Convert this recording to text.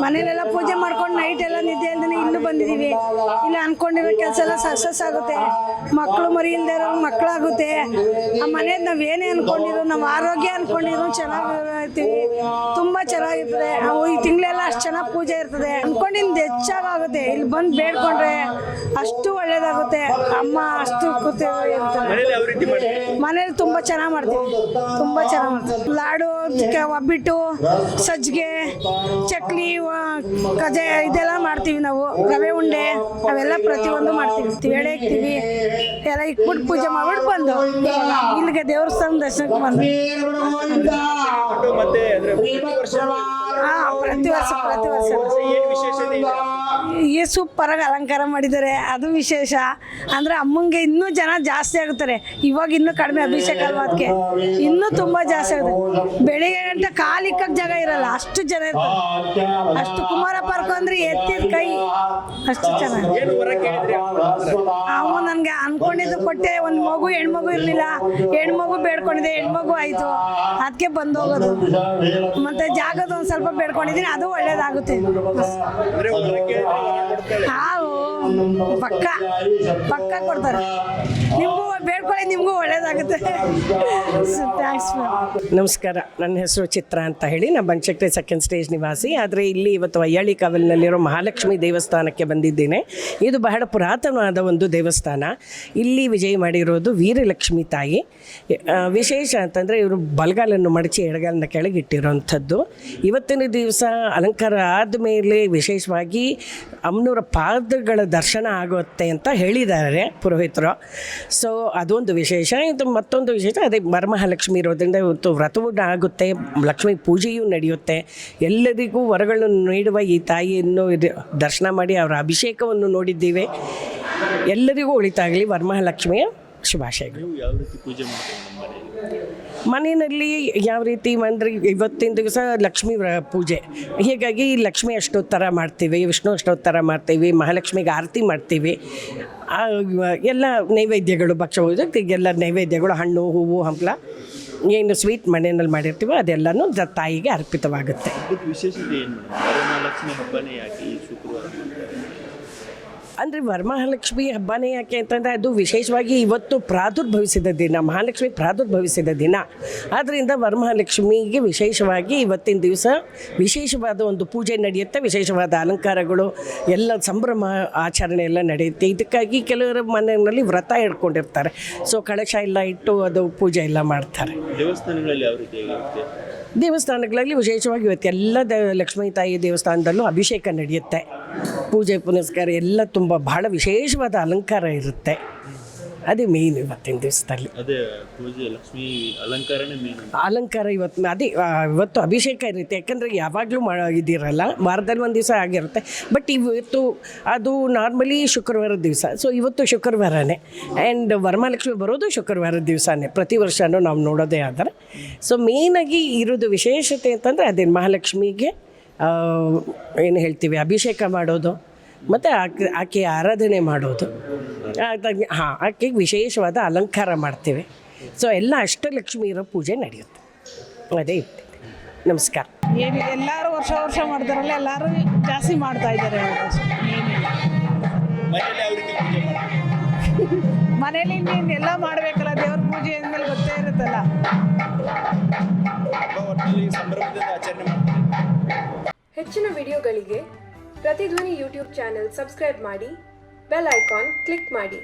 ಮನೇಲೆಲ್ಲ ಪೂಜೆ ಮಾಡ್ಕೊಂಡು ನೈಟ್ ಎಲ್ಲ ನಿದ್ದೆ ಇಲ್ದೇ ಇಲ್ಲೂ ಬಂದಿದ್ದೀವಿ. ಇಲ್ಲಿ ಅನ್ಕೊಂಡಿರೋ ಕೆಲಸ ಎಲ್ಲ ಸಕ್ಸಸ್ ಆಗುತ್ತೆ. ಮಕ್ಕಳು ಮರಿ ಇಲ್ಲದೆ ಇರೋ ಮಕ್ಕಳಾಗುತ್ತೆ. ಆ ಮನೇದು ನಾವು ಏನೇ ಅನ್ಕೊಂಡಿರೋ, ನಾವು ಆರೋಗ್ಯ ಅನ್ಕೊಂಡಿರೋ ಚೆನ್ನಾಗಿರ್ತೀವಿ. ತುಂಬ ಚೆನ್ನಾಗಿರ್ತದೆ. ಈ ತಿಂಗಳೆಲ್ಲ ಅಷ್ಟು ಚೆನ್ನಾಗಿ ಪೂಜೆ ಇರ್ತದೆ. ಅನ್ಕೊಂಡಿದ್ದು ಹೆಚ್ಚಾಗುತ್ತೆ. ಇಲ್ಲಿ ಬಂದು ಬೇಡ್ಕೊಂಡ್ರೆ ಅಷ್ಟು ಒಳ್ಳೇದಾಗುತ್ತೆ. ಅಮ್ಮ ಅಷ್ಟು ಮನೇಲಿ ತುಂಬ ಚೆನ್ನಾಗಿ ಮಾಡ್ತೀವಿ. ತುಂಬ ಚೆನ್ನಾಗಿ ಮಾಡ್ತೀವಿ. ಲಾಡು, ಒಬ್ಬಿಟ್ಟು, ಸಜ್ಜಿಗೆ, ಚಕ್ಲಿ, ಕಜೆ ಇದೆಲ್ಲ ಮಾಡ್ತೀವಿ ನಾವು. ರವೆ ಉಂಡೆ ಅವೆಲ್ಲ ಪ್ರತಿಯೊಂದು ಮಾಡ್ತೀವಿ. ಎಳೆ ಇಕ್ತೀವಿ ಎಲ್ಲ ಇಕ್ಬಿಟ್ಟು ಪೂಜೆ ಮಾಡ್ಬಿಟ್ಟು ಬಂದು ಇಲ್ಲಿಗೆ ದೇವಸ್ಥಾನ ದರ್ಶನಕ್ಕೆ ಬಂದು ಪ್ರತಿ ವರ್ಷ ಈ ಸೂಪರಾಗಿ ಅಲಂಕಾರ ಮಾಡಿದ್ದಾರೆ. ಅದು ವಿಶೇಷ ಅಂದರೆ ಅಮ್ಮಂಗೆ ಇನ್ನೂ ಜನ ಜಾಸ್ತಿ ಆಗುತ್ತಾರೆ. ಇವಾಗ ಇನ್ನೂ ಕಡಿಮೆ ಅಭಿಷೇಕ ಅಲ್ವಾ, ಅದಕ್ಕೆ ಇನ್ನೂ ತುಂಬ ಜಾಸ್ತಿ ಆಗುತ್ತೆ. ಬೆಳಿಗ್ಗೆ ಗಂಟೆ ಕಾಲಿಕ್ಕಕ್ಕೆ ಜಾಗ ಇರಲ್ಲ, ಅಷ್ಟು ಜನ ಇರ್ತಾರೆ. ಅಷ್ಟು ಕುಮಾರ ಪಾರ್ಕ್ ಅಂದರೆ ಎತ್ತಿದ ಕೈ ಅಷ್ಟು ಚೆನ್ನಾಗಿ. ಅವ ನನಗೆ ಅನ್ಕೊಂಡಿದ್ದು ಕೊಟ್ಟೆ. ಒಂದು ಮಗು ಹೆಣ್ಮಗು ಇರಲಿಲ್ಲ, ಹೆಣ್ಮಗು ಬೇಡ್ಕೊಂಡಿದ್ದೆ, ಹೆಣ್ಮಗು ಆಯಿತು. ಅದಕ್ಕೆ ಬಂದು ಹೋಗೋದು. ಮತ್ತು ಜಾಗದ ಒಂದು ಸ್ವಲ್ಪ ಬೇಡ್ಕೊಂಡಿದ್ದೀನಿ, ಅದು ಒಳ್ಳೇದಾಗುತ್ತೆ. ಪಕ್ಕ ಕೊಡ್ತಾರೆ. ನಿಮಗೂ ಬೇಡ್ಕೊಳ್ಳಿ, ನಿಮಗೂ ಒಳ್ಳೇದಾಗುತ್ತೆ. ಥ್ಯಾಂಕ್ಸ್. ನಮಸ್ಕಾರ, ನನ್ನ ಹೆಸರು ಚಿತ್ರ ಅಂತ ಹೇಳಿ. ನಾನು ಬನಶಂಕರಿ ಸೆಕೆಂಡ್ ಸ್ಟೇಜ್ ನಿವಾಸಿ. ಆದರೆ ಇಲ್ಲಿ ಇವತ್ತು ವೈಯಾಳಿ ಕಾವಲಿನಲ್ಲಿರೋ ಮಹಾಲಕ್ಷ್ಮಿ ದೇವಸ್ಥಾನಕ್ಕೆ ಬಂದಿದ್ದೇನೆ. ಇದು ಬಹಳ ಪುರಾತನವಾದ ಒಂದು ದೇವಸ್ಥಾನ. ಇಲ್ಲಿ ವಿಜಯ ಮಾಡಿರೋದು ವೀರಲಕ್ಷ್ಮಿ ತಾಯಿ. ವಿಶೇಷ ಅಂತಂದರೆ ಇವರು ಬಲಗಾಲನ್ನು ಮಡಚಿ ಎಡಗಾಲನ್ನ ಕೆಳಗಿಟ್ಟಿರೋವಂಥದ್ದು. ಇವತ್ತಿನ ದಿವಸ ಅಲಂಕಾರ ಆದಮೇಲೆ ವಿಶೇಷವಾಗಿ ಅಮ್ಮನವರ ಪಾದಗಳ ದರ್ಶನ ಆಗುತ್ತೆ ಅಂತ ಹೇಳಿದ್ದಾರೆ ಪುರೋಹಿತರು. ಸೊ ಅದೊಂದು ವಿಶೇಷ. ಇದು ಮತ್ತೊಂದು ವಿಶೇಷ, ಅದೇ ವರಮಹಾಲಕ್ಷ್ಮಿ ಇರೋದ್ರಿಂದ ಇವತ್ತು ವ್ರತವೂ ಆಗುತ್ತೆ, ಲಕ್ಷ್ಮೀ ಪೂಜೆಯೂ ನಡೆಯುತ್ತೆ. ಎಲ್ಲರಿಗೂ ವರಗಳನ್ನು ನೀಡುವ ಈ ತಾಯಿಯನ್ನು ದರ್ಶನ ಮಾಡಿ ಅವರ ಅಭಿಷೇಕವನ್ನು ನೋಡಿದ್ದೀವಿ. ಎಲ್ಲರಿಗೂ ಒಳಿತಾಗಲಿ. ವರಮಹಾಲಕ್ಷ್ಮಿಯ ಶುಭಾಶಯಗಳು. ಮನೆಯಲ್ಲಿ ಯಾವ ರೀತಿ ಅಂದರೆ ಇವತ್ತಿನ ದಿವಸ ಲಕ್ಷ್ಮೀ ಪೂಜೆ, ಹೀಗಾಗಿ ಲಕ್ಷ್ಮಿ ಅಷ್ಟೋತ್ತರ ಮಾಡ್ತೀವಿ, ವಿಷ್ಣು ಅಷ್ಟೋತ್ತರ ಮಾಡ್ತೀವಿ, ಮಹಾಲಕ್ಷ್ಮಿಗೆ ಆರತಿ ಮಾಡ್ತೀವಿ. ಎಲ್ಲ ನೈವೇದ್ಯಗಳು ಎಲ್ಲ ನೈವೇದ್ಯಗಳು, ಹಣ್ಣು ಹೂವು ಹಂಪಲ ಏನು ಸ್ವೀಟ್ ಮನೆಯಲ್ಲಿ ಮಾಡಿರ್ತೀವೋ ಅದೆಲ್ಲನೂ ತಾಯಿಗೆ ಅರ್ಪಿತವಾಗುತ್ತೆ. ಅಂದರೆ ವರಮಹಾಲಕ್ಷ್ಮಿ ಹಬ್ಬನೇ ಯಾಕೆ ಅಂತಂದರೆ ಅದು ವಿಶೇಷವಾಗಿ ಇವತ್ತು ಪ್ರಾದುರ್ಭವಿಸಿದ ದಿನ, ಮಹಾಲಕ್ಷ್ಮಿ ಪ್ರಾದುರ್ಭವಿಸಿದ ದಿನ. ಆದ್ದರಿಂದ ವರಮಹಾಲಕ್ಷ್ಮಿಗೆ ವಿಶೇಷವಾಗಿ ಇವತ್ತಿನ ದಿವಸ ವಿಶೇಷವಾದ ಒಂದು ಪೂಜೆ ನಡೆಯುತ್ತೆ. ವಿಶೇಷವಾದ ಅಲಂಕಾರಗಳು ಎಲ್ಲ ಸಂಭ್ರಮ ಆಚರಣೆ ಎಲ್ಲ ನಡೆಯುತ್ತೆ. ಇದಕ್ಕಾಗಿ ಕೆಲವರು ಮನೆಯಲ್ಲಿ ವ್ರತ ಹಿಡ್ಕೊಂಡಿರ್ತಾರೆ. ಸೊ ಕಳಶ ಎಲ್ಲ ಇಟ್ಟು ಅದು ಪೂಜೆ ಎಲ್ಲ ಮಾಡ್ತಾರೆ. ದೇವಸ್ಥಾನಗಳಲ್ಲಿ ಯಾವ ರೀತಿ ಆಗಿರುತ್ತೆ? ದೇವಸ್ಥಾನಗಳಲ್ಲಿ ವಿಶೇಷವಾಗಿ ಇವತ್ತು ಎಲ್ಲ ಲಕ್ಷ್ಮೀ ತಾಯಿ ದೇವಸ್ಥಾನದಲ್ಲೂ ಅಭಿಷೇಕ ನಡೆಯುತ್ತೆ. ಪೂಜೆ ಪುನಸ್ಕಾರ ಎಲ್ಲ ತುಂಬ ಬಹಳ ವಿಶೇಷವಾದ ಅಲಂಕಾರ ಇರುತ್ತೆ. ಅದೇ ಮೇನ್ ಇವತ್ತಿನ ದಿವಸದಲ್ಲಿ. ಅದೇ ಪೂಜೆ ಲಕ್ಷ್ಮೀ ಅಲಂಕಾರನೇ ಮೇನ್. ಅಲಂಕಾರ ಇವತ್ತು ಅಭಿಷೇಕ ಇರುತ್ತೆ. ಯಾಕಂದರೆ ಯಾವಾಗಲೂ ಇದಿರಲ್ಲ, ವಾರದಲ್ಲಿ ಒಂದು ದಿವಸ ಆಗಿರುತ್ತೆ. ಬಟ್ ಇವತ್ತು ಅದು ನಾರ್ಮಲಿ ಶುಕ್ರವಾರದ ದಿವಸ. ಸೊ ಇವತ್ತು ಶುಕ್ರವಾರನೇ. ಆ್ಯಂಡ್ ವರಮಹಾಲಕ್ಷ್ಮಿ ಬರೋದು ಶುಕ್ರವಾರದ ದಿವಸನೇ ಪ್ರತಿ ವರ್ಷವೂ ನಾವು ನೋಡೋದೇ ಆದರೆ. ಸೊ ಮೇಯ್ನಾಗಿ ಇರೋದು ವಿಶೇಷತೆ ಅಂತಂದರೆ ಅದೇ ಮಹಾಲಕ್ಷ್ಮಿಗೆ ಏನು ಹೇಳ್ತೀವಿ, ಅಭಿಷೇಕ ಮಾಡೋದು ಮತ್ತು ಆಕೆ ಆರಾಧನೆ ಮಾಡೋದು. ಆಕೆಗೆ ವಿಶೇಷವಾದ ಅಲಂಕಾರ ಮಾಡ್ತೀವಿ. ಸೊ ಎಲ್ಲ ಅಷ್ಟಲಕ್ಷ್ಮಿ ಇರೋ ಪೂಜೆ ನಡೆಯುತ್ತೆ. ಅದೇ ಇತ್ತು. ನಮಸ್ಕಾರ. ಎಲ್ಲರೂ ವರ್ಷ ಮಾಡ್ತಾರಲ್ಲ, ಎಲ್ಲರೂ ಜಾಸ್ತಿ ಮಾಡ್ತಾ ಇದ್ದಾರೆ. ಮನೇಲಿ ಇನ್ನೆಲ್ಲ ಮಾಡಬೇಕಲ್ಲ, ದೇವ್ರ ಪೂಜೆ ಅಂದಮೇಲೆ ಗೊತ್ತೇ ಇರುತ್ತಲ್ಲ. ಹೆಚ್ಚಿನ ವಿಡಿಯೋಗಳಿಗೆ ಪ್ರತಿಧ್ವನಿ ಯೂಟ್ಯೂಬ್ ಚಾನೆಲ್ ಸಬ್ಸ್ಕ್ರೈಬ್ ಮಾಡಿ, ಬೆಲ್ ಐಕಾನ್ ಕ್ಲಿಕ್ ಮಾಡಿ.